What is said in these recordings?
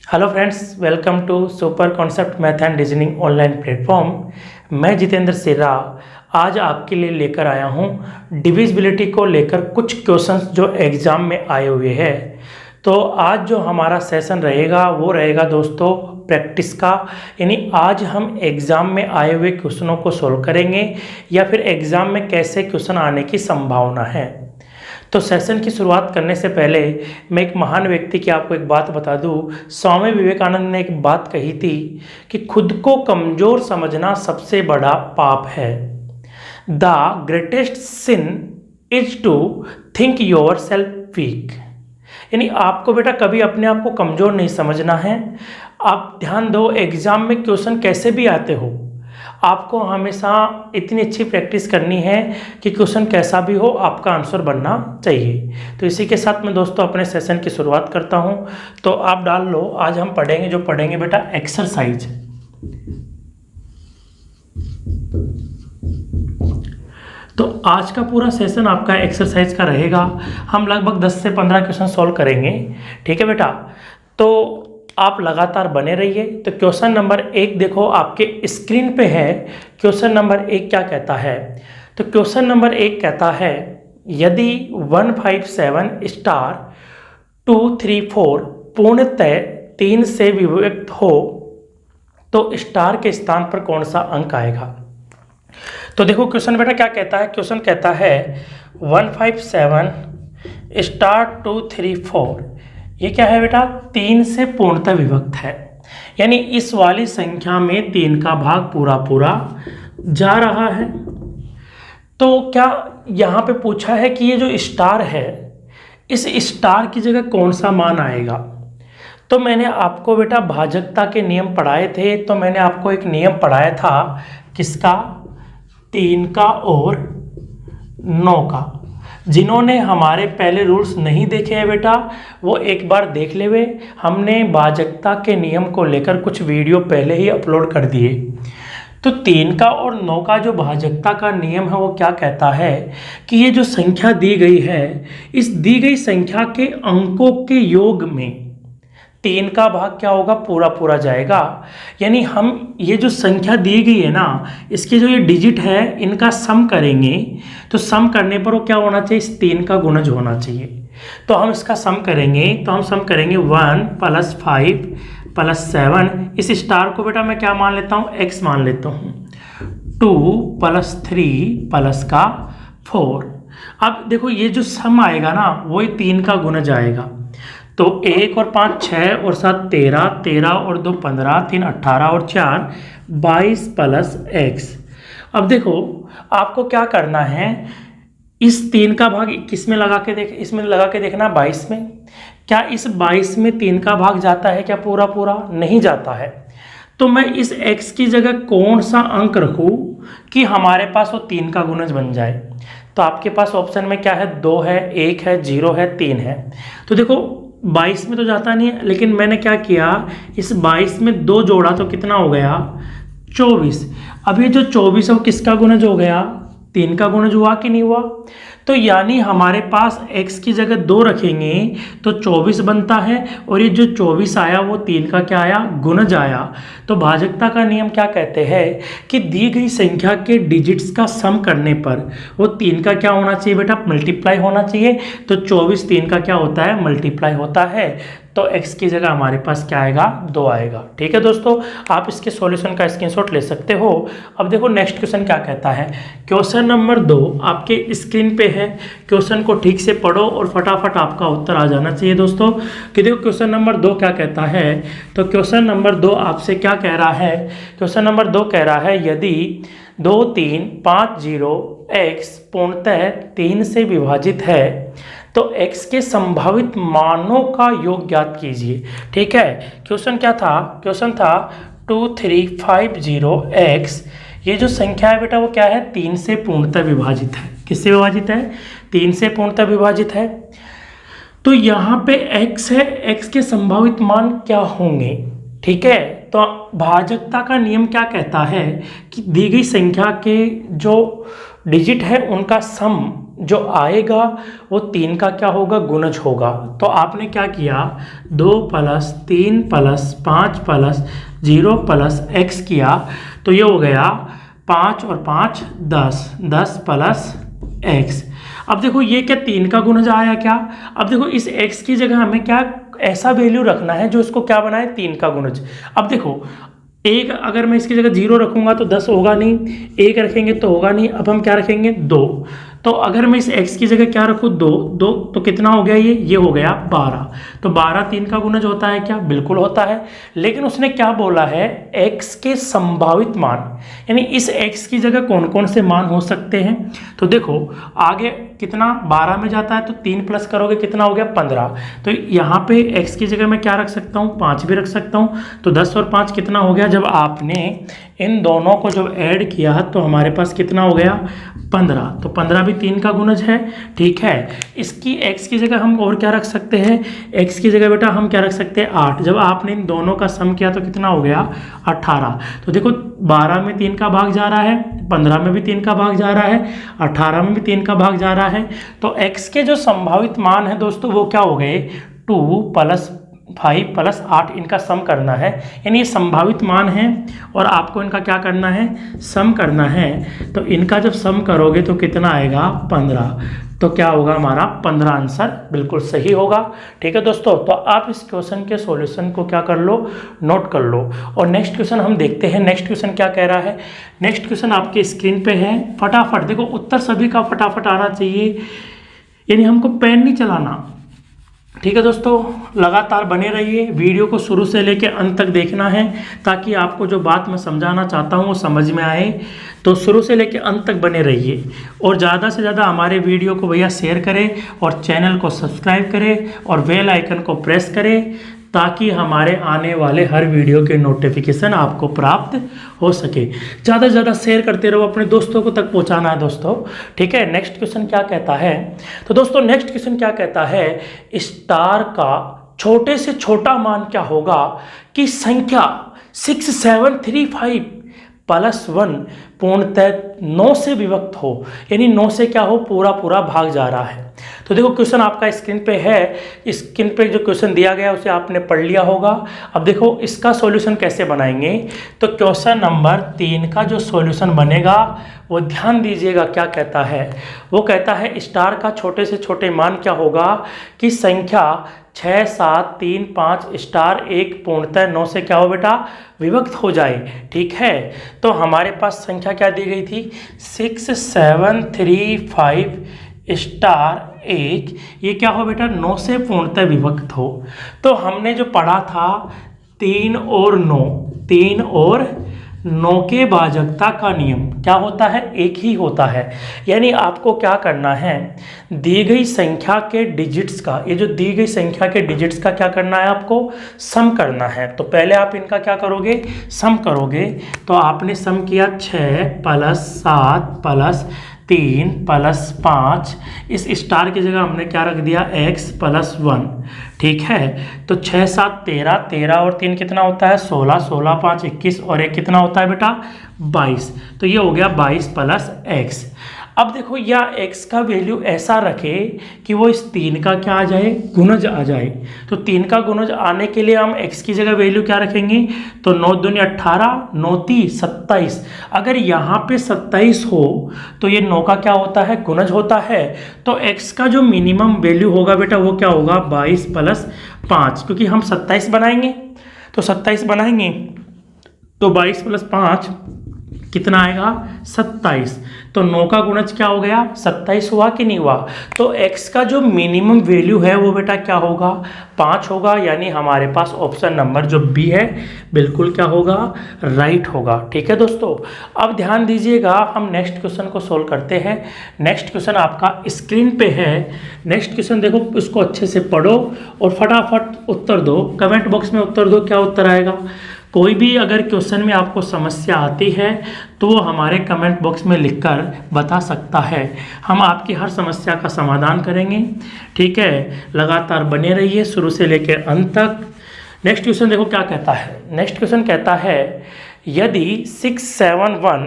Hello friends, welcome to super concept math and reasoning online platform. मैं जितेंद्र सिर्रा आज आपके लिए लेकर आया हूं डिविजिबिलिटी को लेकर कुछ क्वेश्चंस जो एग्ज़ाम में आए हुए हैं। तो आज जो हमारा सेशन रहेगा वो रहेगा दोस्तों प्रैक्टिस का, यानी आज हम एग्ज़ाम में आए हुए क्वेश्चनों को सोल्व करेंगे या फिर एग्ज़ाम में कैसे क्वेश्चन आने की संभावना है। तो सेशन की शुरुआत करने से पहले मैं एक महान व्यक्ति की आपको एक बात बता दूं। स्वामी विवेकानंद ने एक बात कही थी कि खुद को कमज़ोर समझना सबसे बड़ा पाप है। The greatest sin is to think yourself weak. यानी आपको बेटा कभी अपने आप को कमज़ोर नहीं समझना है। आप ध्यान दो, एग्ज़ाम में क्वेश्चन कैसे भी आते हो, आपको हमेशा इतनी अच्छी प्रैक्टिस करनी है कि क्वेश्चन कैसा भी हो आपका आंसर बनना चाहिए। तो इसी के साथ मैं दोस्तों अपने सेशन की शुरुआत करता हूं। तो आप डाल लो, आज हम पढ़ेंगे बेटा एक्सरसाइज। तो आज का पूरा सेशन आपका एक्सरसाइज का रहेगा। हम लगभग 10 से 15 क्वेश्चन सॉल्व करेंगे, ठीक है बेटा। तो आप लगातार बने रहिए। तो क्वेश्चन नंबर 1 देखो आपके स्क्रीन पे है। क्वेश्चन नंबर 1 क्या कहता है? तो क्वेश्चन नंबर 1 कहता है यदि 157 स्टार 234 पूर्णतः 3 से विभक्त हो तो स्टार के स्थान पर कौन सा अंक आएगा? तो देखो क्वेश्चन बेटा क्या कहता है। क्वेश्चन कहता है 157 स्टार 234, ये क्या है बेटा? 3 से पूर्णतः विभक्त है, यानी इस वाली संख्या में 3 का भाग पूरा पूरा जा रहा है। तो क्या यहाँ पे पूछा है कि ये जो स्टार है, इस स्टार की जगह कौन सा मान आएगा? तो मैंने आपको बेटा भाजकता के नियम पढ़ाए थे। तो मैंने आपको एक नियम पढ़ाया था, किसका? 3 का और 9 का। जिन्होंने हमारे पहले रूल्स नहीं देखे हैं बेटा, वो एक बार देख ले वे। हमने भाजकता के नियम को लेकर कुछ वीडियो पहले ही अपलोड कर दिए। तो 3 का और 9 का जो भाजकता का नियम है वो क्या कहता है कि ये जो संख्या दी गई है, इस दी गई संख्या के अंकों के योग में 3 का भाग क्या होगा? पूरा पूरा जाएगा। यानी हम ये जो संख्या दी गई है ना, इसके जो ये डिजिट है इनका सम करेंगे। तो सम करने पर वो क्या होना चाहिए? इस 3 का गुणज होना चाहिए। तो हम इसका सम करेंगे। तो हम सम करेंगे 1 + 5 + 7। इस स्टार को बेटा मैं क्या मान लेता हूँ? x मान लेता हूँ। 2 + 3 + 4। अब देखो ये जो सम आएगा ना, वही 3 का गुणज आएगा। तो 1 और 5 6 और 7 13, 13 और 2 15, 3 18 और 4 22 + x। अब देखो आपको क्या करना है, इस 3 का भाग किस में लगा के देख, इसमें लगा के देखना 22 में। क्या इस 22 में 3 का भाग जाता है क्या? पूरा पूरा नहीं जाता है। तो मैं इस x की जगह कौन सा अंक रखूं कि हमारे पास वो 3 का गुणज बन जाए? तो आपके पास ऑप्शन में क्या है? 2 है, 1 है, 0 है, 3 है। तो देखो 22 में तो जाता नहीं है, लेकिन मैंने क्या किया, इस 22 में 2 जोड़ा तो कितना हो गया? 24। अब ये जो 24 है वो किसका गुणज हो गया? 3 का गुणज हुआ कि नहीं हुआ? तो यानी हमारे पास x की जगह 2 रखेंगे तो 24 बनता है, और ये जो 24 आया वो 3 का क्या आया? गुणज आया। तो भाजकता का नियम क्या कहते हैं कि दी गई संख्या के डिजिट्स का सम करने पर वो 3 का क्या होना चाहिए बेटा? मल्टीप्लाई होना चाहिए। तो 24 3 का क्या होता है? मल्टीप्लाई होता है। तो x की जगह हमारे पास क्या आएगा? 2 आएगा। ठीक है दोस्तों, आप इसके सॉल्यूशन का स्क्रीनशॉट ले सकते हो। अब देखो नेक्स्ट क्वेश्चन क्या कहता है। क्वेश्चन नंबर 2 आपके स्क्रीन पे है। क्वेश्चन को ठीक से पढ़ो और फटाफट आपका उत्तर आ जाना चाहिए दोस्तों। कि देखो क्वेश्चन नंबर 2 क्या कहता है। तो क्वेश्चन नंबर 2 आपसे क्या कह रहा है? क्वेश्चन नंबर 2 कह रहा है यदि 2350x पूर्णतः 3 से विभाजित है तो x के संभावित मानों का योग ज्ञात कीजिए। ठीक है, क्वेश्चन क्या था? क्वेश्चन था 2350x, ये जो संख्या है बेटा वो क्या है? 3 से पूर्णतः विभाजित है। किससे विभाजित है? 3 से पूर्णतः विभाजित है। तो यहाँ पे x है, x के संभावित मान क्या होंगे? ठीक है, तो भाजकता का नियम क्या कहता है कि दी गई संख्या के जो डिजिट है उनका सम जो आएगा वो 3 का क्या होगा, गुणज होगा। तो आपने क्या किया, 2 + 3 + 5 + 0 + x किया, तो ये हो गया 5 और 5 10, 10 + x। अब देखो ये क्या 3 का गुणज आया क्या। अब देखो इस x की जगह हमें क्या ऐसा वैल्यू रखना है जो इसको क्या बनाए, 3 का गुणज। अब देखो एक अगर मैं इसकी जगह 0 रखूंगा तो 10 होगा नहीं, 1 रखेंगे तो होगा नहीं। अब हम क्या रखेंगे, 2। तो अगर मैं इस x की जगह क्या रखूँ, 2, 2 तो कितना हो गया, ये हो गया 12। तो 12 3 का गुणज होता है क्या, बिल्कुल होता है। लेकिन उसने क्या बोला है, x के संभावित मान, यानी इस x की जगह कौन कौन से मान हो सकते हैं। तो देखो आगे कितना 12 में जाता है, तो 3 प्लस करोगे कितना हो गया, 15। तो यहाँ पे x की जगह मैं क्या रख सकता हूँ, 5 भी रख सकता हूँ। तो 10 और 5 कितना हो गया, जब आपने इन दोनों को जब ऐड किया तो हमारे पास कितना हो गया, 15। तो 15 भी 3 का गुणज है, ठीक है। इसकी x की जगह हम और क्या रख सकते हैं, x की जगह बेटा हम क्या रख सकते हैं, 8। जब आपने इन दोनों का सम किया तो कितना हो गया, 18। तो देखो 12 में 3 का भाग जा रहा है, 15 में भी 3 का भाग जा रहा है, 18 में भी 3 का भाग जा रहा है। तो x के जो संभावित मान है दोस्तों वो क्या हो गए, 2 + 5 + 8, इनका सम करना है। यानी ये संभावित मान है और आपको इनका क्या करना है, सम करना है। तो इनका जब सम करोगे तो कितना आएगा, 15। तो क्या होगा हमारा 15 आंसर बिल्कुल सही होगा, ठीक है दोस्तों। तो आप इस क्वेश्चन के सॉल्यूशन को क्या कर लो, नोट कर लो। और नेक्स्ट क्वेश्चन हम देखते हैं, नेक्स्ट क्वेश्चन क्या कह रहा है। नेक्स्ट क्वेश्चन आपके स्क्रीन पे है, फटाफट देखो उत्तर सभी का फटाफट आना चाहिए, यानी हमको पेन नहीं चलाना, ठीक है दोस्तों। लगातार बने रहिए, वीडियो को शुरू से लेकर अंत तक देखना है ताकि आपको जो बात मैं समझाना चाहता हूँ वो समझ में आए। तो शुरू से लेकर अंत तक बने रहिए और ज़्यादा से ज़्यादा हमारे वीडियो को भैया शेयर करें और चैनल को सब्सक्राइब करें और बेल आइकन को प्रेस करें ताकि हमारे आने वाले हर वीडियो के नोटिफिकेशन आपको प्राप्त हो सके। ज़्यादा से ज़्यादा शेयर करते रहो, अपने दोस्तों को तक पहुंचाना है दोस्तों, ठीक है। नेक्स्ट क्वेश्चन क्या कहता है, तो दोस्तों नेक्स्ट क्वेश्चन क्या कहता है, स्टार का छोटे से छोटा मान क्या होगा कि संख्या 6735 + 1 पूर्णतः 9 से विभक्त हो, यानी 9 से क्या हो, पूरा पूरा भाग जा रहा है। तो देखो क्वेश्चन आपका स्क्रीन पे है, स्क्रीन पे जो क्वेश्चन दिया गया उसे आपने पढ़ लिया होगा। अब देखो इसका सॉल्यूशन कैसे बनाएंगे। तो क्वेश्चन नंबर 3 का जो सॉल्यूशन बनेगा वो ध्यान दीजिएगा क्या कहता है। वो कहता है स्टार का छोटे से छोटे मान क्या होगा कि संख्या 6 7 3 5 स्टार 1 पूर्णतः 9 से क्या हो बेटा, विभक्त हो जाए, ठीक है। तो हमारे पास संख्या क्या दी गई थी, 6735 स्टार 1, ये क्या हो बेटा, 9 से पूर्णतः विभक्त हो। तो हमने जो पढ़ा था 3 और 9, 3 और 9 के भाजकता का नियम क्या होता है, एक ही होता है। यानी आपको क्या करना है, दी गई संख्या के डिजिट्स का, ये जो दी गई संख्या के डिजिट्स का क्या करना है, आपको सम करना है। तो पहले आप इनका क्या करोगे, सम करोगे। तो आपने सम किया 6 + 7 + 3 + 5, इस स्टार की जगह हमने क्या रख दिया, x + 1, ठीक है। तो 6 7 13, 13 और 3 कितना होता है, 16, 16 5 21 और 1 कितना होता है बेटा, 22। तो ये हो गया 22 + x। अब देखो या x का वैल्यू ऐसा रखे कि वो इस 3 का क्या आ जाए, गुणज आ जाए। तो 3 का गुणज आने के लिए हम x की जगह वैल्यू क्या रखेंगे, तो 9 दूनी 18, 9 3 27। अगर यहाँ पे 27 हो तो ये 9 का क्या होता है, गुणज होता है। तो x का जो मिनिमम वैल्यू होगा बेटा वो क्या होगा, 22 + 5, क्योंकि हम 27 बनाएंगे। तो 27 बनाएंगे तो 22 + 5 कितना आएगा, 27। तो 9 का गुणज क्या हो गया, 27 हुआ कि नहीं हुआ। तो x का जो मिनिमम वैल्यू है वो बेटा क्या होगा, 5 होगा। यानी हमारे पास ऑप्शन नंबर जो बी है बिल्कुल क्या होगा, राइट होगा, ठीक है दोस्तों। अब ध्यान दीजिएगा, हम नेक्स्ट क्वेश्चन को सोल्व करते हैं। नेक्स्ट क्वेश्चन आपका स्क्रीन पे है। नेक्स्ट क्वेश्चन देखो, इसको अच्छे से पढ़ो और फटाफट उत्तर दो, कमेंट बॉक्स में उत्तर दो, क्या उत्तर आएगा। कोई भी अगर क्वेश्चन में आपको समस्या आती है तो वो हमारे कमेंट बॉक्स में लिखकर बता सकता है, हम आपकी हर समस्या का समाधान करेंगे, ठीक है। लगातार बने रहिए शुरू से लेकर अंत तक। नेक्स्ट क्वेश्चन देखो क्या कहता है। नेक्स्ट क्वेश्चन कहता है यदि 671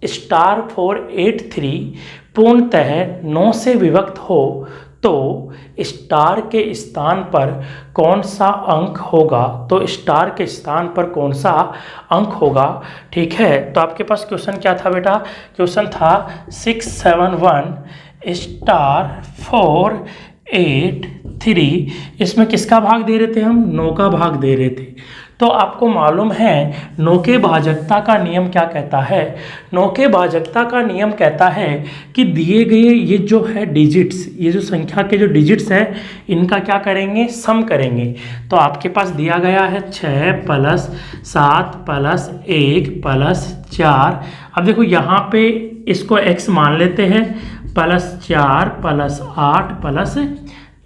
*483 पूर्णतः 9 से विभक्त हो तो स्टार के स्थान पर कौन सा अंक होगा? तो स्टार के स्थान पर कौन सा अंक होगा? ठीक है, तो आपके पास क्वेश्चन क्या था बेटा? क्वेश्चन था 671*483, इसमें किसका भाग दे रहे थे हम? 9 का भाग दे रहे थे। तो आपको मालूम है 9 के भाजकता का नियम क्या कहता है? 9 के भाजकता का नियम कहता है कि दिए गए ये जो है डिजिट्स, ये जो संख्या के जो डिजिट्स है इनका क्या करेंगे? सम करेंगे। तो आपके पास दिया गया है 6 + 7 + 1 + 4। अब देखो यहाँ पे इसको x मान लेते हैं, +4 + 8 +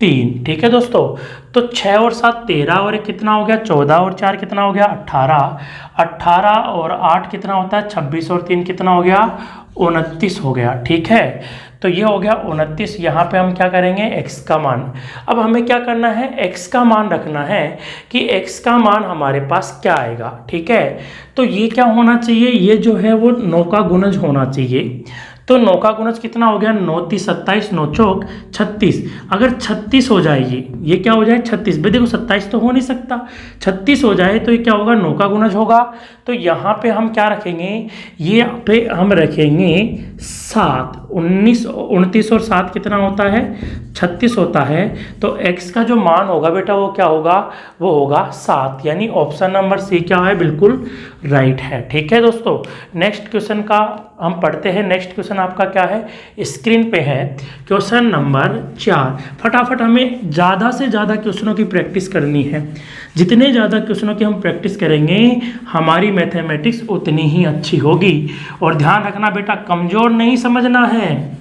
3। ठीक है दोस्तों, तो 6 और 7 13 और 1 कितना हो गया? 14 और 4 कितना हो गया? 18। 18 और 8 कितना होता है? 26 और 3 कितना हो गया? 29 हो गया। ठीक है, तो ये हो गया 29। यहाँ पे हम क्या करेंगे? x का मान। अब हमें क्या करना है? x का मान रखना है कि x का मान हमारे पास क्या आएगा। ठीक है, तो ये क्या होना चाहिए? ये जो है वो 9 का गुणज होना चाहिए। तो 9 का गुणज कितना हो गया? 9 × 3 = 27, 9 × 4 = 36। अगर 36 हो जाए ये क्या हो जाए? 36। भाई देखो 27 तो हो नहीं सकता, 36 हो जाए तो ये क्या होगा? 9 का गुणज होगा। तो यहाँ पे हम क्या रखेंगे? ये पे हम रखेंगे 7। 19 29 और 7 कितना होता है? 36 होता है। तो x का जो मान होगा बेटा वो क्या होगा? वो होगा 7। यानी ऑप्शन नंबर सी क्या है? बिल्कुल राइट है। ठीक है दोस्तों, नेक्स्ट क्वेश्चन का हम पढ़ते हैं। नेक्स्ट क्वेश्चन आपका क्या है? स्क्रीन पे है क्वेश्चन नंबर 4। फटाफट हमें ज़्यादा से ज़्यादा क्वेश्चनों की प्रैक्टिस करनी है। जितने ज़्यादा क्वेश्चनों की हम प्रैक्टिस करेंगे हमारी मैथमेटिक्स उतनी ही अच्छी होगी। और ध्यान रखना बेटा, कमज़ोर नहीं समझना है,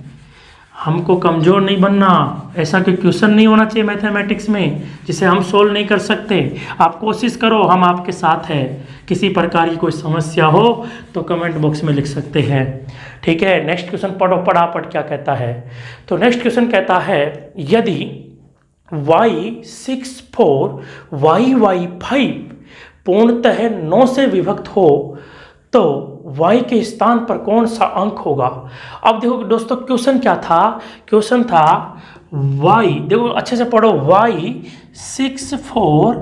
हमको कमज़ोर नहीं बनना। ऐसा कोई क्वेश्चन नहीं होना चाहिए मैथमेटिक्स में जिसे हम सोल्व नहीं कर सकते। आप कोशिश करो, हम आपके साथ हैं। किसी प्रकार की कोई समस्या हो तो कमेंट बॉक्स में लिख सकते हैं। ठीक है, नेक्स्ट क्वेश्चन पढ़ो, फटाफट क्या कहता है? तो नेक्स्ट क्वेश्चन कहता है यदि y64 y5 पूर्णतः 9 से विभक्त हो तो y के स्थान पर कौन सा अंक होगा? अब देखो दोस्तों क्वेश्चन क्या था? क्वेश्चन था y, देखो अच्छे से पढ़ो, y64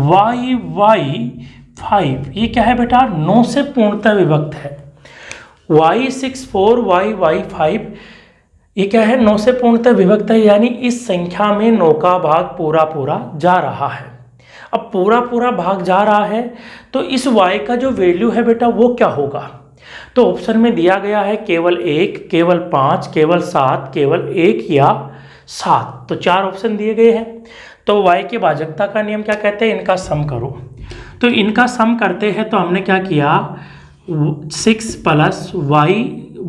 y5 ये क्या है बेटा? 9 से पूर्णतः विभक्त है। y64 y5 ये क्या है? 9 से पूर्णतः विभक्त है, यानी इस संख्या में 9 का भाग पूरा पूरा जा रहा है। अब पूरा पूरा भाग जा रहा है तो इस y का जो वैल्यू है बेटा वो क्या होगा? तो ऑप्शन में दिया गया है केवल 1, केवल 5, केवल 7, केवल 1 या 7। तो 4 ऑप्शन दिए गए हैं। तो y के भाजकता का नियम क्या कहते हैं? इनका सम करो। तो इनका सम करते हैं तो हमने क्या किया? 6 +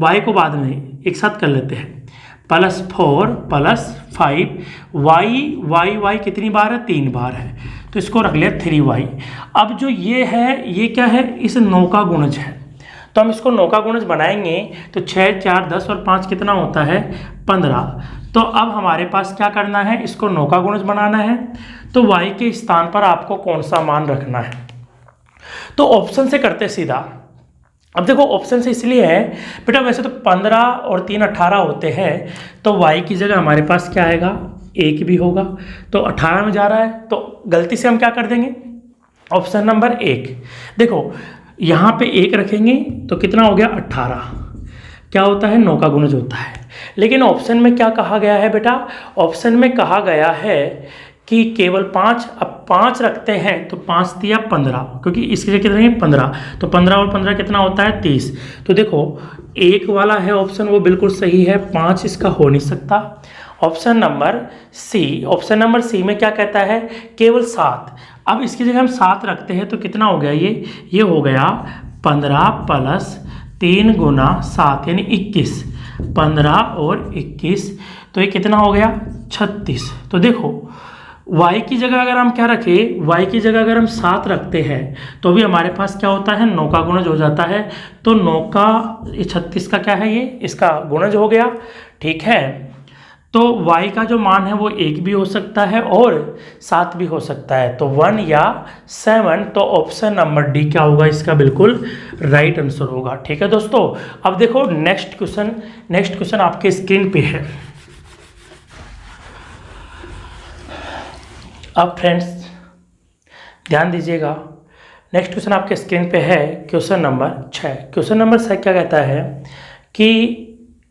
y को बाद में एक साथ कर लेते हैं, +4 + 5 y कितनी बार है? 3 बार है, तो इसको रख लिया 3y। अब जो ये है ये क्या है? इस 9 का गुणज है, तो हम इसको 9 का गुणज बनाएंगे तो 6, 4, 10 और 5 कितना होता है? 15। तो अब हमारे पास क्या करना है? इसको 9 का गुणज बनाना है। तो y के स्थान पर आपको कौन सा मान रखना है? तो ऑप्शन से करते सीधा। अब देखो ऑप्शन से इसलिए है बेटा, वैसे तो 15 और 3 18 होते हैं, तो y की जगह हमारे पास क्या आएगा? 1 भी होगा। तो 18 में जा रहा है तो गलती से हम क्या कर देंगे? Option number 1। देखो यहाँ पे 1 रखेंगे तो कितना हो गया? 18। क्या होता है? 9 का गुणज होता है। लेकिन ऑप्शन में क्या कहा गया है बेटा? ऑप्शन में कहा गया है कि केवल 5। अब 5 रखते हैं तो 5 दिया 15, क्योंकि इसके लिए कितने हैं? 15। तो 15 और 15 कितना होता है? 30। तो देखो 1 वाला है ऑप्शन वो बिल्कुल सही है, 5 इसका हो नहीं सकता। Option number C, option number C में क्या कहता है? केवल 7। अब इसकी जगह हम 7 रखते हैं तो कितना हो गया? ये हो गया 15 + 3 × 7 यानी 21। 15 और 21 तो ये कितना हो गया? 36। तो देखो y की जगह अगर हम क्या रखें? y की जगह अगर हम 7 रखते हैं तो भी हमारे पास क्या होता है? 9 का गुणज हो जाता है। तो 9 का 36 का क्या है? ये इसका गुणज हो गया। ठीक है, तो y का जो मान है वो 1 भी हो सकता है और 7 भी हो सकता है, तो 1 या 7। तो ऑप्शन नंबर डी क्या होगा इसका बिल्कुल राइट आंसर होगा। ठीक है दोस्तों, अब देखो नेक्स्ट क्वेश्चन आपके स्क्रीन पे है। अब फ्रेंड्स ध्यान दीजिएगा, नेक्स्ट क्वेश्चन आपके स्क्रीन पे है क्वेश्चन नंबर 6। क्वेश्चन नंबर 6 क्या कहता है कि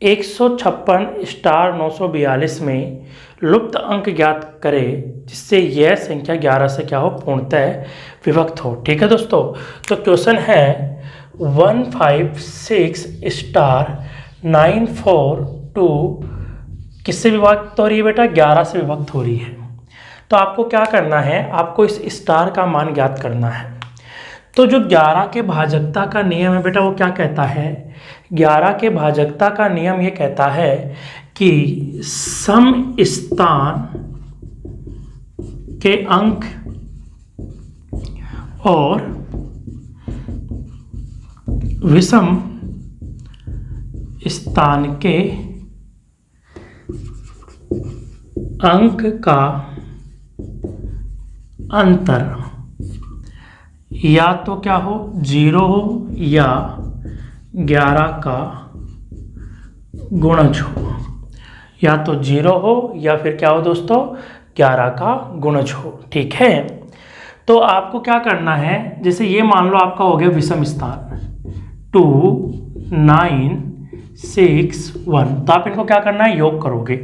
156 स्टार 942 में लुप्त अंक ज्ञात करें जिससे यह संख्या 11 से क्या हो पूर्णतः विभक्त हो। ठीक है दोस्तों, तो क्वेश्चन है 156 स्टार 942 किससे विभक्त हो रही है बेटा? 11 से विभक्त हो रही है। तो आपको क्या करना है, आपको इस स्टार का मान ज्ञात करना है। तो जो 11 के भाजकता का नियम है बेटा वो क्या कहता है? 11 के भाजकता का नियम ये कहता है कि सम स्थान के अंक और विषम स्थान के अंक का अंतर या तो क्या हो 0 हो या 11 का गुणज हो, या तो 0 हो या फिर क्या हो दोस्तों 11 का गुणज हो। ठीक है, तो आपको क्या करना है, जैसे ये मान लो आपका हो गया विषम स्थान 2 9 6 1, तो आप इनको क्या करना है योग करोगे,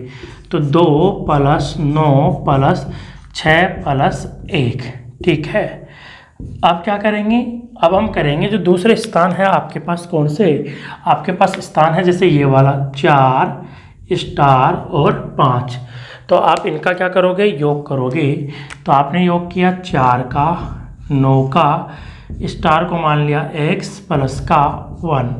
तो 2 + 9 + 6 + 1। ठीक है, अब क्या करेंगे, अब हम करेंगे जो दूसरे स्थान है आपके पास, कौन से आपके पास स्थान है, जैसे ये वाला 4 स्टार और 5, तो आप इनका क्या करोगे योग करोगे। तो आपने योग किया 4 का 9 का, स्टार को मान लिया x + का 1।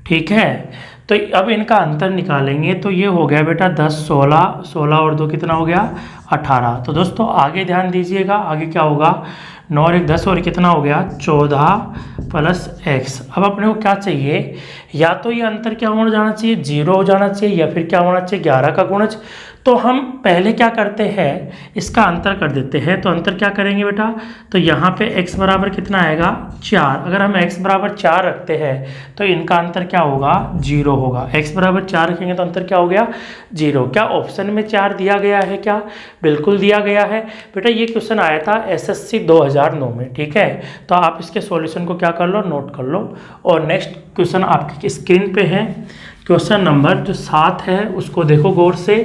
ठीक है, तो अब इनका अंतर निकालेंगे, तो ये हो गया बेटा 10 16 16 और 2 कितना हो गया 18। तो दोस्तों आगे ध्यान दीजिएगा, आगे क्या होगा 9 और 1 10 और कितना हो गया 14 + x। अब अपने को क्या चाहिए, या तो ये अंतर क्या होना जाना चाहिए 0 हो जाना चाहिए, या फिर क्या होना चाहिए 11 का गुणज। तो हम पहले क्या करते हैं, इसका अंतर कर देते हैं। तो अंतर क्या करेंगे बेटा, तो यहाँ पे x बराबर कितना आएगा 4। अगर हम x बराबर 4 रखते हैं तो इनका अंतर क्या होगा 0 होगा। x बराबर 4 रखेंगे तो अंतर क्या हो गया 0। क्या ऑप्शन में 4 दिया गया है? क्या बिल्कुल दिया गया है बेटा। ये क्वेश्चन आया था SSC 2009 में। ठीक है, तो आप इसके सॉल्यूशन को क्या कर लो, नोट कर लो। और नेक्स्ट क्वेश्चन आपकी स्क्रीन पे है, क्वेश्चन नंबर जो 7 है उसको देखो गौर से।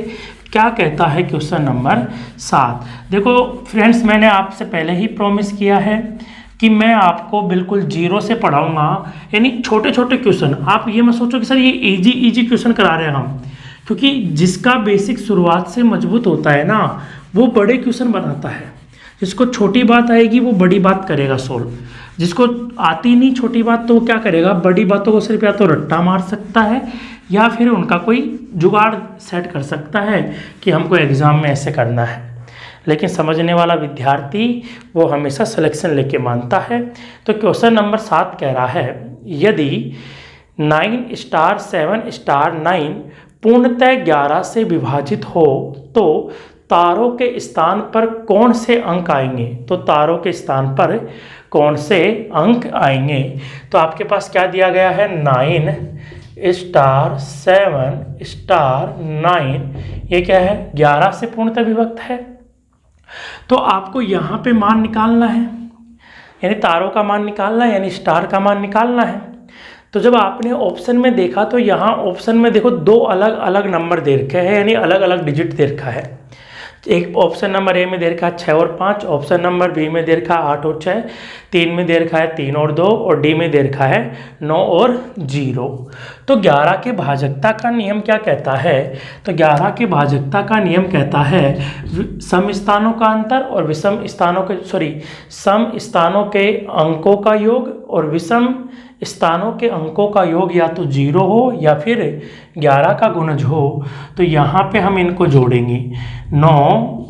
क्या कहता है क्वेश्चन नंबर 7? देखो फ्रेंड्स, मैंने आपसे पहले ही प्रॉमिस किया है कि मैं आपको बिल्कुल 0 से पढ़ाऊंगा, यानी छोटे छोटे क्वेश्चन। आप ये मत सोचो कि सर ये इजी क्वेश्चन करा रहे हैं हम, क्योंकि जिसका बेसिक शुरुआत से मजबूत होता है ना, वो बड़े क्वेश्चन बनाता है। जिसको छोटी बात आएगी वो बड़ी बात करेगा सोल्व, जिसको आती नहीं छोटी बात तो वो क्या करेगा, बड़ी बातों को सिर्फ या तो रट्टा मार सकता है या फिर उनका कोई जुगाड़ सेट कर सकता है कि हमको एग्ज़ाम में ऐसे करना है। लेकिन समझने वाला विद्यार्थी वो हमेशा सिलेक्शन लेके मानता है। तो क्वेश्चन नंबर 7 कह रहा है, यदि 9 स्टार 7 स्टार 9 पूर्णतः 11 से विभाजित हो तो तारों के स्थान पर कौन से अंक आएंगे? तो तारों के स्थान पर कौन से अंक आएंगे? तो आपके पास क्या दिया गया है 9 स्टार 7 स्टार 9, ये क्या है 11 से पूर्णतः विभक्त है। तो आपको यहाँ पे मान निकालना है, यानी तारों का मान निकालना है, यानी स्टार का मान निकालना है। तो जब आपने ऑप्शन में देखा तो यहाँ ऑप्शन में देखो 2 अलग अलग नंबर दे रखे हैं, यानी अलग अलग डिजिट दे रखा है। एक ऑप्शन नंबर ए में दे रखा है 6 और 5, ऑप्शन नंबर बी में दे रखा है 8 और 6, 3 में दे रखा है 3 और 2, और डी में दे रखा है 9 और 0। तो 11 के भाजकता का नियम क्या कहता है? तो 11 के भाजकता का नियम कहता है सम स्थानों का अंतर और विषम स्थानों के सम स्थानों के अंकों का योग और विषम स्थानों के अंकों का योग या तो 0 हो या फिर 11 का गुणज हो। तो यहाँ पे हम इनको जोड़ेंगे 9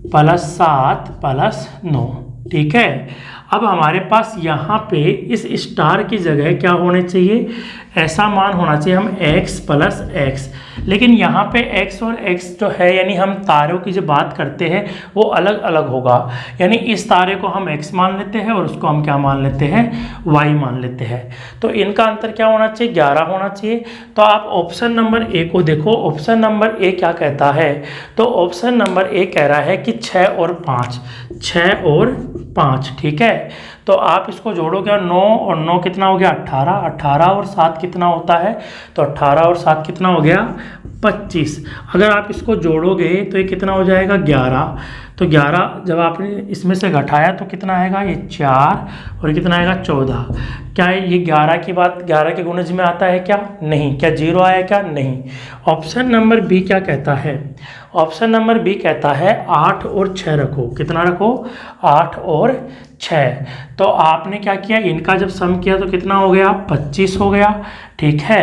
+ 7 + 9। ठीक है, अब हमारे पास यहाँ पे इस स्टार की जगह क्या होने चाहिए, ऐसा मान होना चाहिए हम x प्लस एक्स, लेकिन यहाँ पे x और x जो है यानी हम तारों की जो बात करते हैं वो अलग अलग होगा, यानी इस तारे को हम x मान लेते हैं और उसको हम क्या मान लेते हैं, y मान लेते हैं। तो इनका अंतर क्या होना चाहिए, 11 होना चाहिए। तो आप ऑप्शन नंबर ए को देखो, ऑप्शन नंबर ए क्या कहता है, तो ऑप्शन नंबर ए कह रहा है कि 6 और 5, 6 और 5, ठीक है। तो आप इसको जोड़ोगे और 9 और 9 कितना हो गया, 18, 18 और 7 कितना होता है, तो 18 और 7 कितना हो गया, 25। अगर आप इसको जोड़ोगे तो ये कितना हो जाएगा, 11। तो 11 जब आपने इसमें से घटाया तो कितना आएगा, ये 4 और कितना आएगा, 14। क्या ये 11 की बात 11 के गुणज में आता है क्या, नहीं। क्या 0 आया क्या, नहीं। ऑप्शन नंबर बी क्या कहता है, ऑप्शन नंबर बी कहता है 8 और 6 रखो, कितना रखो, 8 और 6। तो आपने क्या किया, इनका जब सम किया तो कितना हो गया, 25 हो गया, ठीक है।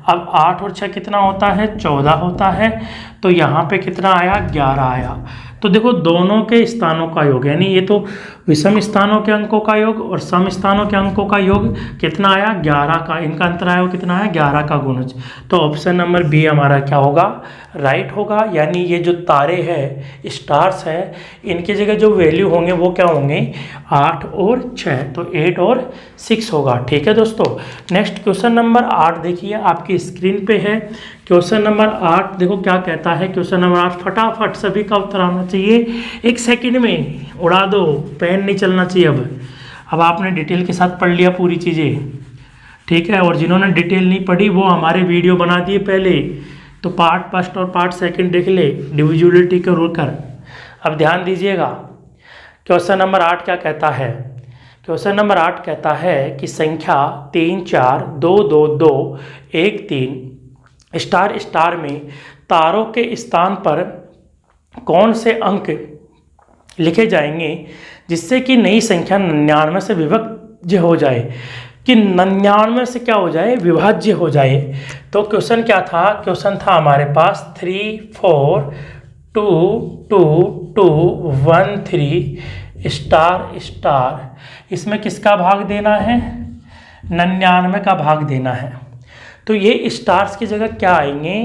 अब 8 और 6 कितना होता है, 14 होता है। तो यहाँ पे कितना आया, 11 आया। तो देखो दोनों के स्थानों का योग, यानी ये तो विषम स्थानों के अंकों का योग और सम स्थानों के अंकों का योग कितना आया, 11 का। इनका अंतर आया वो कितना है, 11 का गुणज। तो ऑप्शन नंबर बी हमारा क्या होगा, राइट होगा। यानी ये जो तारे हैं, स्टार्स है, इनकी जगह जो वैल्यू होंगे वो क्या होंगे, 8 और 6, तो 8 और 6 होगा, ठीक है दोस्तों। नेक्स्ट क्वेश्चन नंबर 8 देखिए, आपकी स्क्रीन पे है क्वेश्चन नंबर 8। देखो क्या कहता है क्वेश्चन नंबर 8, फटाफट सभी का उत्तर आना चाहिए, 1 सेकंड में उड़ा दो, पेन नहीं चलना चाहिए। अब आपने डिटेल के साथ पढ़ लिया पूरी चीज़ें, ठीक है। और जिन्होंने डिटेल नहीं पढ़ी वो हमारे वीडियो बना दिए पहले, तो पार्ट फर्स्ट और पार्ट सेकंड देख ले, डिविजिबिलिटी को रोक कर। अब ध्यान दीजिएगा, क्वेश्चन नंबर 8 क्या कहता है, क्वेश्चन नंबर 8 कहता है कि संख्या 3 4 2 2 2 1 3 स्टार स्टार में तारों के स्थान पर कौन से अंक लिखे जाएंगे जिससे कि नई संख्या 99 से विभाज्य हो जाए, कि 99 से क्या हो जाए, विभाज्य हो जाए। तो क्वेश्चन क्या था, क्वेश्चन था हमारे पास 3 4 2 2 2 1 3 स्टार स्टार, इसमें किसका भाग देना है, 99 का भाग देना है। तो ये स्टार्स की जगह क्या आएंगे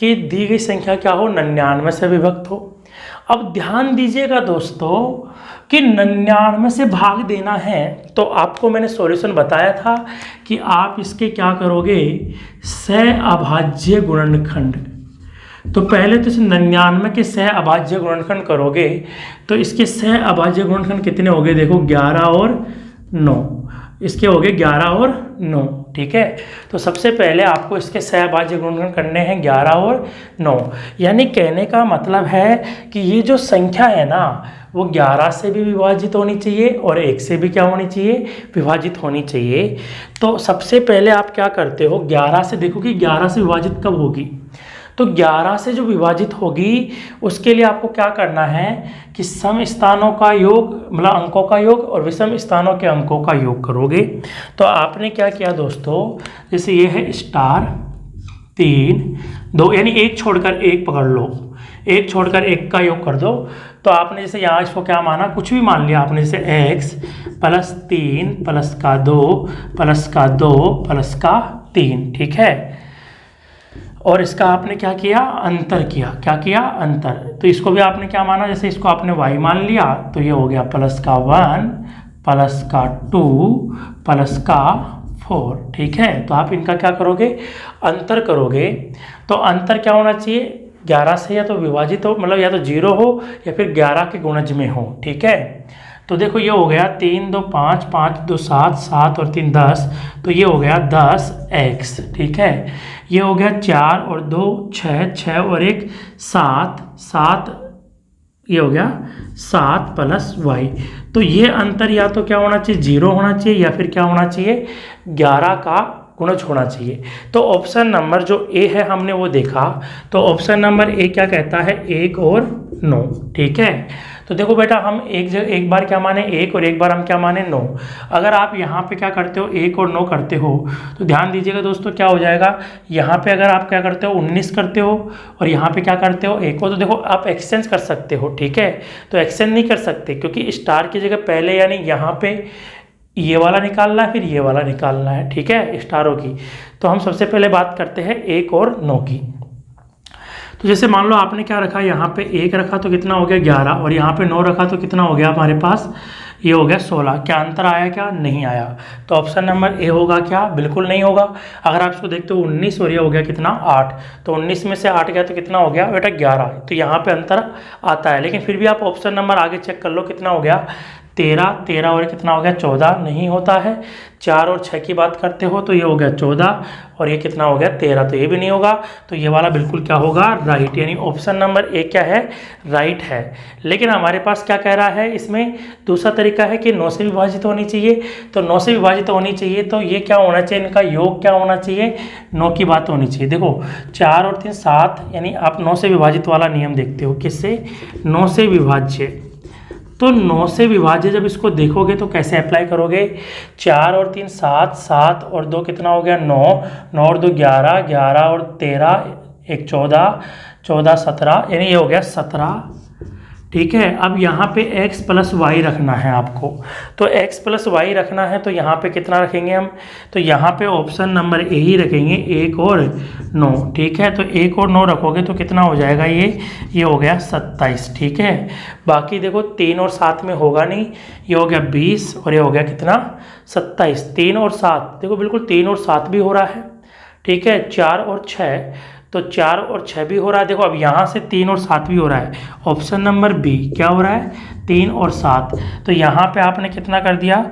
कि दी गई संख्या क्या हो, 99 से विभक्त हो। अब ध्यान दीजिएगा दोस्तों कि 99 से भाग देना है, तो आपको मैंने सॉल्यूशन बताया था कि आप इसके क्या करोगे, सहअभाज्य गुणनखंड। तो पहले तो इस 99 के सहअभाज्य गुणनखंड करोगे, तो इसके सहअभाज्य गुणनखंड कितने हो गए, देखो 11 और 9, इसके हो गए 11 और 9, ठीक है। तो सबसे पहले आपको इसके सहअभाज्य गुणनखंड करने हैं 11 और 9, यानी कहने का मतलब है कि ये जो संख्या है ना वो 11 से भी विभाजित होनी चाहिए और 1 से भी क्या होनी चाहिए, विभाजित होनी चाहिए। तो सबसे पहले आप क्या करते हो, 11 से देखो कि 11 से विभाजित कब होगी, तो 11 से जो विभाजित होगी उसके लिए आपको क्या करना है कि सम स्थानों का योग, मतलब अंकों का योग, और विषम स्थानों के अंकों का योग करोगे। तो आपने क्या किया दोस्तों, जैसे ये है स्टार 3 2, यानी एक छोड़कर एक पकड़ लो, एक छोड़कर एक का योग कर दो। तो आपने जैसे यहाँ इसको क्या माना, कुछ भी मान लिया आपने, जैसे x प्लस 3 प्लस का 2 प्लस का 2 प्लस का 3, ठीक है। और इसका आपने क्या किया, अंतर किया, क्या किया, अंतर। तो इसको भी आपने क्या माना, जैसे इसको आपने y मान लिया, तो ये हो गया प्लस का 1 प्लस का 2 प्लस का 4, ठीक है। तो आप इनका क्या करोगे, अंतर करोगे। तो अंतर क्या होना चाहिए, 11 से या तो विभाजित हो, मतलब या तो 0 हो या फिर 11 के गुणज में हो, ठीक है। तो देखो ये हो गया 3 2 5 5 2 7 7 और 3 10, तो ये हो गया 10x, ठीक है। ये हो गया 4 और 2 6 6 और 1 7 7, ये हो गया 7 प्लस y। तो ये अंतर या तो क्या होना चाहिए, 0 होना चाहिए या फिर क्या होना चाहिए, 11 का गुणज होना चाहिए। तो ऑप्शन नंबर जो ए है हमने वो देखा, तो ऑप्शन नंबर ए क्या कहता है, 1 और 9, ठीक है। तो तो देखो बेटा, हम एक बार क्या माने 1 और एक बार हम क्या माने 9। अगर आप यहाँ पे क्या करते हो 1 और 9 करते हो तो ध्यान दीजिएगा दोस्तों, क्या हो जाएगा, यहाँ पे अगर आप क्या करते हो 19 करते हो और यहाँ पे क्या करते हो 1 को, तो देखो आप एक्सचेंज कर सकते हो, ठीक है। तो एक्सचेंज नहीं कर सकते क्योंकि स्टार की जगह पहले यानी यहाँ पे ये वाला निकालना है, फिर ये वाला निकालना है, ठीक है, स्टारों की। तो हम सबसे पहले बात करते हैं 1 और 9 की। तो जैसे मान लो आपने क्या रखा, यहाँ पे 1 रखा तो कितना हो गया 11, और यहाँ पे 9 रखा तो कितना हो गया हमारे पास, ये हो गया 16। क्या अंतर आया, क्या नहीं आया। तो ऑप्शन नंबर ए होगा क्या, बिल्कुल नहीं होगा। अगर आप इसको देखते हो 19 और ये हो गया कितना 8, तो 19 में से 8 गया तो कितना हो गया बेटा 11। तो यहाँ पे अंतर आता है, लेकिन फिर भी आप ऑप्शन नंबर आगे चेक कर लो कितना हो गया 13 और कितना हो गया 14, नहीं होता है। 4 और 6 की बात करते हो तो ये हो गया 14 और ये कितना हो गया 13, तो ये भी नहीं होगा। तो ये वाला बिल्कुल क्या होगा, राइट, यानी ऑप्शन नंबर ए क्या है, राइट है। लेकिन हमारे पास क्या कह रहा है, इसमें दूसरा तरीका है कि 9 से विभाजित होनी चाहिए। तो 9 से विभाजित होनी चाहिए तो ये क्या होना चाहिए, इनका योग क्या होना चाहिए, 9 की बात होनी चाहिए। देखो 4 और 3 7, यानी आप 9 से विभाजित वाला नियम देखते हो, किससे, 9 से विभाज्य। तो 9 से विभाज्य जब इसको देखोगे तो कैसे अप्लाई करोगे, 4 और 3 7, 7 और 2 कितना हो गया 9, 9 और 2 11, 11 और 13 एक 14, 14 17, यानी ये हो गया 17, ठीक है। अब यहाँ पे x प्लस वाई रखना है आपको, तो x प्लस वाई रखना है तो यहाँ पे कितना रखेंगे हम, तो यहाँ पे ऑप्शन नंबर ए ही रखेंगे, 1 और 9, ठीक है। तो 1 और 9 रखोगे तो कितना हो जाएगा, ये हो गया 27, ठीक है। बाकी देखो 3 और 7 में होगा नहीं, ये हो गया 20 और ये हो गया कितना 27। 3 और 7 देखो बिल्कुल 3 और 7 भी हो रहा है, ठीक है। 4 और 6, तो 4 और 6 भी हो रहा है। देखो अब यहाँ से 3 और 7 भी हो रहा है, ऑप्शन नंबर बी क्या हो रहा है 3 और 7। तो यहाँ पे आपने कितना कर दिया,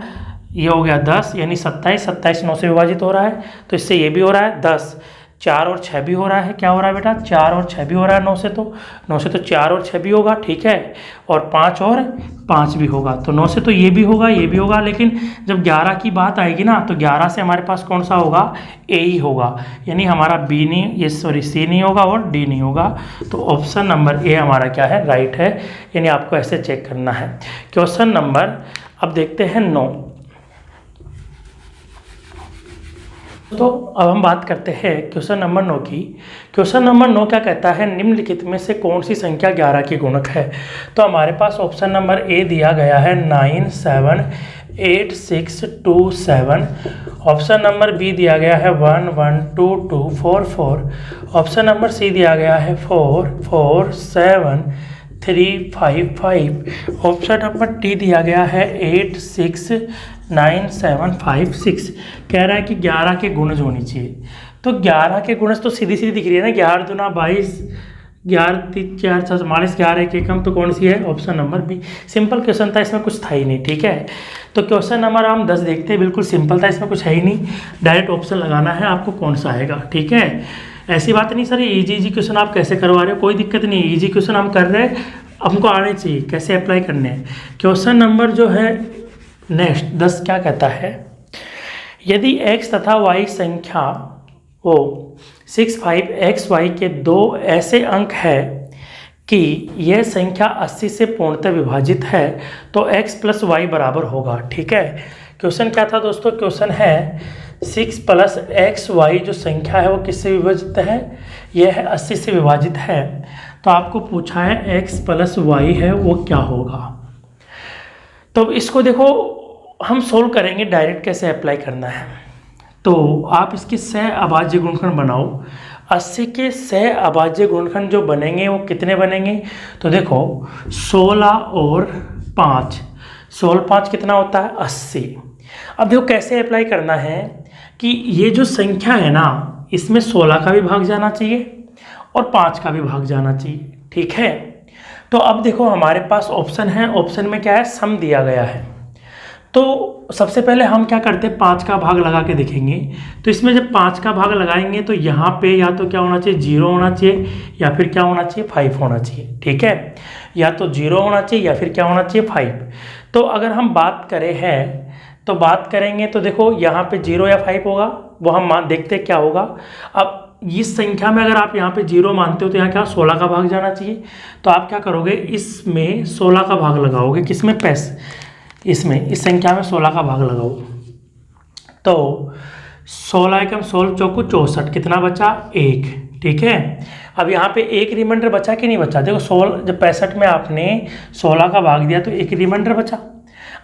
ये हो गया 10, यानी 27, 27 9 से विभाजित हो रहा है, तो इससे ये भी हो रहा है 10। 4 और 6 भी हो रहा है, क्या हो रहा है बेटा 4 और 6 भी हो रहा है 9 से, तो 9 से तो 4 और 6 भी होगा, ठीक है। और 5 और 5 भी होगा, तो 9 से तो ये भी होगा, ये भी होगा। लेकिन जब 11 की बात आएगी ना, तो 11 से हमारे पास कौन सा होगा, ए ही होगा, यानी हमारा बी नहीं, ये सॉरी सी नहीं होगा और डी नहीं होगा। तो ऑप्शन नंबर ए हमारा क्या है, राइट है। यानी आपको ऐसे चेक करना है। क्वेश्चन नंबर अब देखते हैं 9। तो अब हम बात करते हैं क्वेश्चन नंबर 9 की। क्वेश्चन नंबर 9 क्या कहता है, निम्नलिखित में से कौन सी संख्या 11 की गुणक है। तो हमारे पास ऑप्शन नंबर ए दिया गया है 9 7 8 6 2 7। ऑप्शन नंबर बी दिया गया है 1 1 2 2 4 4। ऑप्शन नंबर सी दिया गया है 4 4 7 3 5 5। ऑप्शन नंबर डी दिया गया है 8 6 9 7 5 6। कह रहा है कि 11 के गुणज होनी चाहिए। तो 11 के गुणज तो सीधी सीधी दिख रही है ना, 11 दूना 22, 11 3 4 6 44, 11 1 एकम, तो कौन सी है, option number B. Simple question था, इसमें कुछ था ही नहीं, ठीक है। तो क्वेश्चन नंबर हम 10 देखते हैं, बिल्कुल सिंपल था, इसमें कुछ है ही नहीं, डायरेक्ट ऑप्शन लगाना है आपको कौन सा आएगा, ठीक है। ऐसी बात नहीं सर इजी इजी क्वेश्चन आप कैसे करवा रहे हो, कोई दिक्कत नहीं, इजी क्वेश्चन हम कर रहे हैं, हमको आने चाहिए कैसे अप्लाई करने हैं। क्वेश्चन नंबर जो है नेक्स्ट 10 क्या कहता है, यदि x तथा y संख्या हो 6 5 x y के दो ऐसे अंक है कि यह संख्या 80 से पूर्णतः विभाजित है तो x प्लस वाई बराबर होगा, ठीक है। क्वेश्चन क्या था दोस्तों, क्वेश्चन है 6 प्लस एक्स वाई जो संख्या है वो किससे विभाजित है, यह है 80 से विभाजित है। तो आपको पूछा है x प्लस वाई है वो क्या होगा। तो इसको देखो हम सोल्व करेंगे, डायरेक्ट कैसे अप्लाई करना है। तो आप इसके सह अभाज्य गुणनखंड बनाओ। 80 के सह अभाज्य गुणनखंड जो बनेंगे वो कितने बनेंगे, तो देखो 16 और 5, 16 5 कितना होता है 80। अब देखो कैसे अप्लाई करना है कि ये जो संख्या है ना, इसमें 16 का भी भाग जाना चाहिए और 5 का भी भाग जाना चाहिए, ठीक है। तो अब देखो हमारे पास ऑप्शन है, ऑप्शन में क्या है, सम दिया गया है। तो सबसे पहले हम क्या करते हैं, 5 का भाग लगा के देखेंगे। तो इसमें जब 5 का भाग लगाएंगे तो यहाँ पे या तो क्या होना चाहिए 0 होना चाहिए या फिर क्या होना चाहिए 5 होना चाहिए, ठीक है। या तो 0 होना चाहिए या फिर क्या होना चाहिए 5। तो अगर हम बात करें हैं तो बात करेंगे तो देखो यहाँ पे 0 या 5 होगा, वो हम देखते क्या होगा। अब इस संख्या में अगर आप यहाँ पे 0 मानते हो तो यहाँ क्या 16 का भाग जाना चाहिए। तो आप क्या करोगे, इसमें 16 का भाग लगाओगे, किसमें इसमें इस संख्या में 16 का भाग लगाओ। तो 16 एकम 16 चौको 64, कितना बचा 1। ठीक है, अब यहाँ पे एक रिमाइंडर बचा कि नहीं बचा, देखो 16 जब 65 में आपने 16 का भाग दिया तो एक रिमाइंडर बचा।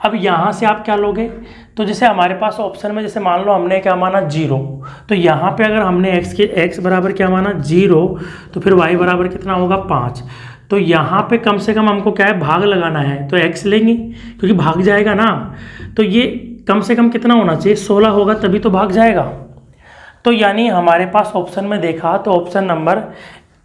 अब यहाँ से आप क्या लोगे, तो जैसे हमारे पास ऑप्शन में जैसे मान लो हमने क्या माना 0, तो यहाँ पे अगर हमने x बराबर क्या माना 0, तो फिर y बराबर कितना होगा 5। तो यहाँ पे कम से कम हमको क्या है, भाग लगाना है, तो x लेंगे क्योंकि भाग जाएगा ना। तो ये कम से कम कितना होना चाहिए, 16 होगा तभी तो भाग जाएगा। तो यानी हमारे पास ऑप्शन में देखा तो ऑप्शन नंबर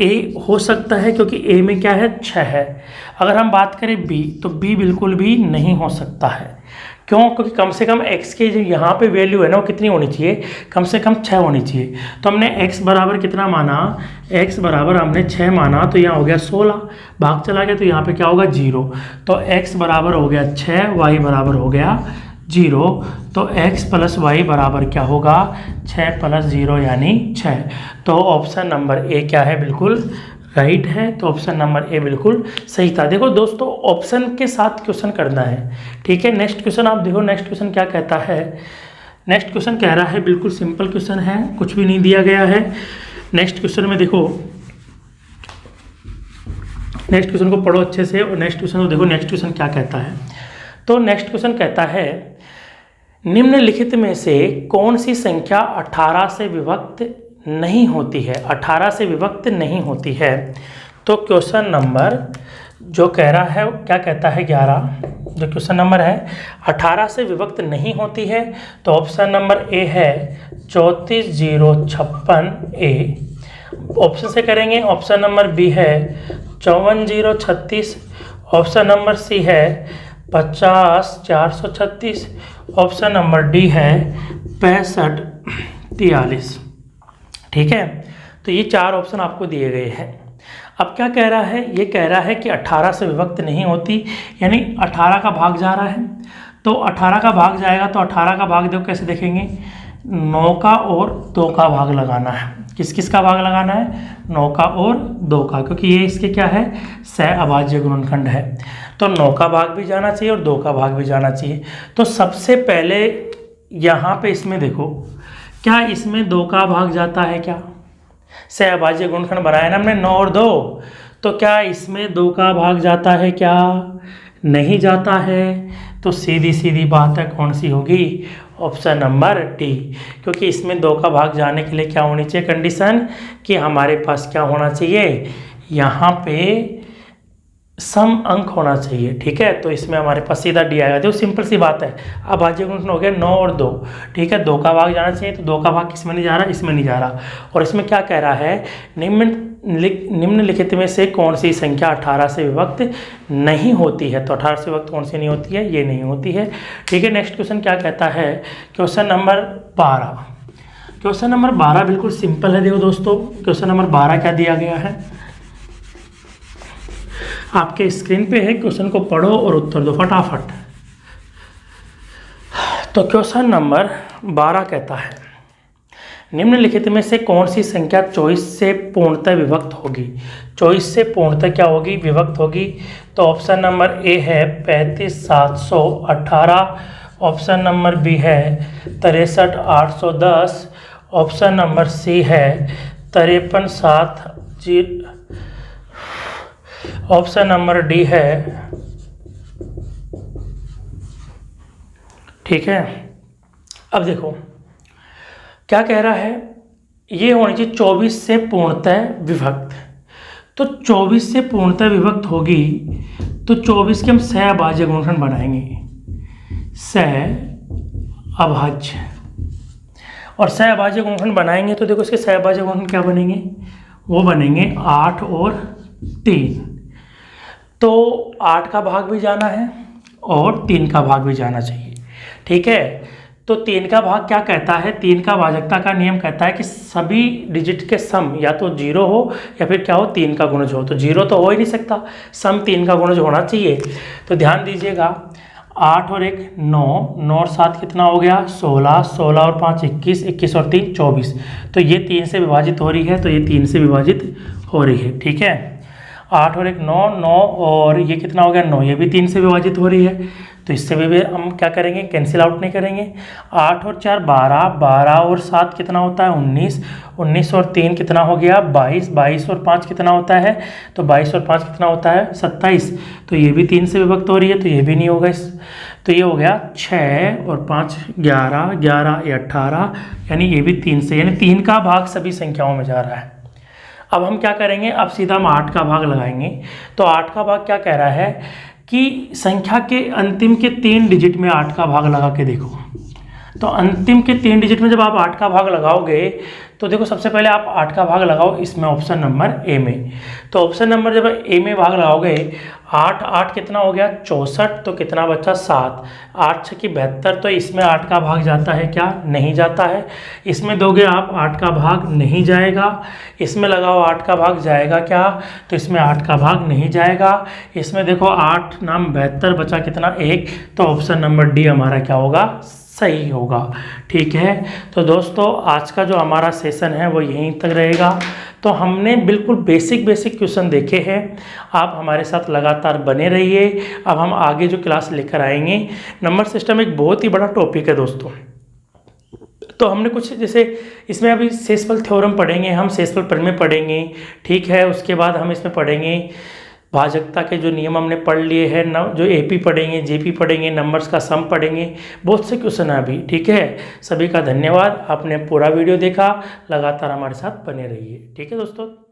ए हो सकता है, क्योंकि ए में क्या है 6 है। अगर हम बात करें बी, तो बी बिल्कुल भी नहीं हो सकता है। क्यों, क्योंकि कम से कम x की जो यहाँ पे वैल्यू है ना वो कितनी होनी चाहिए, कम से कम 6 होनी चाहिए। तो हमने x बराबर कितना माना, x बराबर हमने 6 माना, तो यहाँ हो गया 16, भाग चला गया तो यहाँ पे क्या होगा 0। तो x बराबर हो गया 6, y बराबर हो गया 0। तो x प्लस वाई बराबर क्या होगा 6 प्लस 0 यानी 6। तो ऑप्शन नंबर ए क्या है, बिल्कुल राइट है। तो ऑप्शन नंबर ए बिल्कुल सही था। देखो दोस्तों, ऑप्शन के साथ क्वेश्चन करना है। ठीक है, नेक्स्ट क्वेश्चन आप देखो, नेक्स्ट क्वेश्चन क्या कहता है। नेक्स्ट क्वेश्चन कह रहा है, बिल्कुल सिंपल क्वेश्चन है, कुछ भी नहीं दिया गया है। नेक्स्ट क्वेश्चन में देखो, नेक्स्ट क्वेश्चन को पढ़ो अच्छे से और नेक्स्ट क्वेश्चन को देखो, नेक्स्ट क्वेश्चन क्या कहता है। तो नेक्स्ट क्वेश्चन कहता है, निम्नलिखित में से कौन सी संख्या 18 से विभक्त नहीं होती है, 18 से विभक्त नहीं होती है। तो क्वेश्चन नंबर जो कह रहा है क्या कहता है 11, जो क्वेश्चन नंबर है 18 से विभक्त नहीं होती है। तो ऑप्शन नंबर ए है 34056 ए। ऑप्शन से करेंगे, ऑप्शन नंबर बी है 54036, ऑप्शन नंबर सी है 50436, ऑप्शन नंबर डी है 6543। ठीक है, तो ये 4 ऑप्शन आपको दिए गए हैं। अब क्या कह रहा है, ये कह रहा है कि 18 से विभक्त नहीं होती, यानी 18 का भाग जा रहा है। तो 18 का भाग जाएगा तो 18 का भाग देखो कैसे देखेंगे, 9 का और 2 का भाग लगाना है। किस किस का भाग लगाना है, 9 का और 2 का, क्योंकि ये इसके क्या है सहअभाज्य गुणनखंड है। तो 9 का भाग भी जाना चाहिए और 2 का भाग भी जाना चाहिए। तो सबसे पहले यहाँ पे इसमें देखो, क्या इसमें 2 का भाग जाता है, क्या सहअभाज्य गुणनखंड बनाया ना हमने 9 और 2, तो क्या इसमें 2 का भाग जाता है, क्या नहीं जाता है। तो सीधी सीधी बात है, कौन सी होगी, ऑप्शन नंबर डी, क्योंकि इसमें 2 का भाग जाने के लिए क्या होनी चाहिए कंडीशन, कि हमारे पास क्या होना चाहिए, यहाँ पे सम अंक होना चाहिए। ठीक है, तो इसमें हमारे पास सीधा डी आएगा। देखो सिंपल सी बात है, अब भाज्य गुणनखंड हो गया 9 और 2। ठीक है, 2 का भाग जाना चाहिए, तो 2 का भाग किसमें नहीं जा रहा, इसमें नहीं जा रहा। और इसमें क्या कह रहा है, निम्नलिखित में से कौन सी संख्या 18 से विभक्त नहीं होती है। तो 18 से विभक्त कौन सी नहीं होती है, ये नहीं होती है। ठीक है, नेक्स्ट क्वेश्चन क्या कहता है, क्वेश्चन नंबर 12। क्वेश्चन नंबर 12 बिल्कुल सिंपल है। देखो दोस्तों, क्वेश्चन नंबर 12 क्या दिया गया है, आपके स्क्रीन पे है, क्वेश्चन को पढ़ो और उत्तर दो फटाफट। तो क्वेश्चन नंबर 12 कहता है, निम्नलिखित में से कौन सी संख्या 24 से पूर्णतः विभक्त होगी। 24 से पूर्णतः क्या होगी, विभक्त होगी। तो ऑप्शन नंबर ए है 35718, ऑप्शन नंबर बी है 63810, ऑप्शन नंबर सी है 537, ऑप्शन नंबर डी है। ठीक है, अब देखो क्या कह रहा है, ये होनी चाहिए 24 से पूर्णतः विभक्त। तो 24 से पूर्णतः विभक्त होगी तो 24 के हम सहअभाज्य गुणनखंड बनाएंगे, सहअभाज्य, और सहअभाज्य गुणनखंड बनाएंगे तो देखो इसके सहअभाज्य गुणनखंड क्या बनेंगे, वो बनेंगे 8 और 3। तो 8 का भाग भी जाना है और 3 का भाग भी जाना चाहिए। ठीक है, तो 3 का भाग क्या कहता है, 3 का भाजकता का नियम कहता है कि सभी डिजिट के सम या तो 0 हो या फिर क्या हो 3 का गुणज हो। तो 0 तो हो ही नहीं सकता, सम 3 का गुणज होना चाहिए। तो ध्यान दीजिएगा, 8 और 1 9, 9 और 7 कितना हो गया 16, 16 और 5 21, 21 और 3 24। तो ये 3 से विभाजित हो रही है, तो ये 3 से विभाजित हो रही है। ठीक है, 8 और 1 9, 9 और ये कितना हो गया 9, ये भी 3 से विभाजित हो रही है, तो इससे भी हम क्या करेंगे, कैंसिल आउट नहीं करेंगे। 8 और 4 12, 12 और 7 कितना होता है 19, 19 और 3 कितना हो गया 22, 22 और 5 कितना होता है, तो 22 और 5 कितना होता है 27। तो ये भी 3 से विभक्त हो रही है, तो ये भी नहीं होगा इस, तो ये हो गया 6 और 5 11, 11 ये 18, यानी ये भी 3 से, यानी 3 का भाग सभी संख्याओं में जा रहा है। अब हम क्या करेंगे, अब सीधा हम 8 का भाग लगाएंगे। तो 8 का भाग क्या कह रहा है कि संख्या के अंतिम के 3 डिजिट में 8 का भाग लगा के देखो। तो अंतिम के 3 डिजिट में जब आप 8 का भाग लगाओगे तो देखो, सबसे पहले आप 8 का भाग लगाओ इसमें ऑप्शन नंबर ए में। तो ऑप्शन नंबर जब ए में भाग लगाओगे 8, 8 कितना हो गया 64, तो कितना बचा 7, 8 6 की 72, तो इसमें 8 का भाग जाता है क्या, नहीं जाता है। इसमें दोगे आप 8 का भाग नहीं जाएगा, इसमें लगाओ 8 का भाग जाएगा क्या, तो इसमें 8 का भाग नहीं जाएगा। इसमें देखो 8 नाम 72 बचा कितना 1, तो ऑप्शन नंबर डी हमारा क्या होगा, सही होगा। ठीक है, तो दोस्तों आज का जो हमारा सेशन है वो यहीं तक रहेगा। तो हमने बिल्कुल बेसिक क्वेश्चन देखे हैं, आप हमारे साथ लगातार बने रहिए। अब हम आगे जो क्लास लेकर आएंगे, नंबर सिस्टम एक बहुत ही बड़ा टॉपिक है दोस्तों। तो हमने कुछ जैसे इसमें अभी शेषफल थ्योरम पढ़ेंगे, हम शेषफल प्रमेय पढ़ेंगे। ठीक है, उसके बाद हम इसमें पढ़ेंगे भाजकता के जो नियम हमने पढ़ लिए हैं, जो एपी पढ़ेंगे, जेपी पढ़ेंगे, नंबर्स का सम पढ़ेंगे, बहुत से क्वेश्चन है अभी। ठीक है, सभी का धन्यवाद, आपने पूरा वीडियो देखा, लगातार हमारे साथ बने रहिए। ठीक है दोस्तों।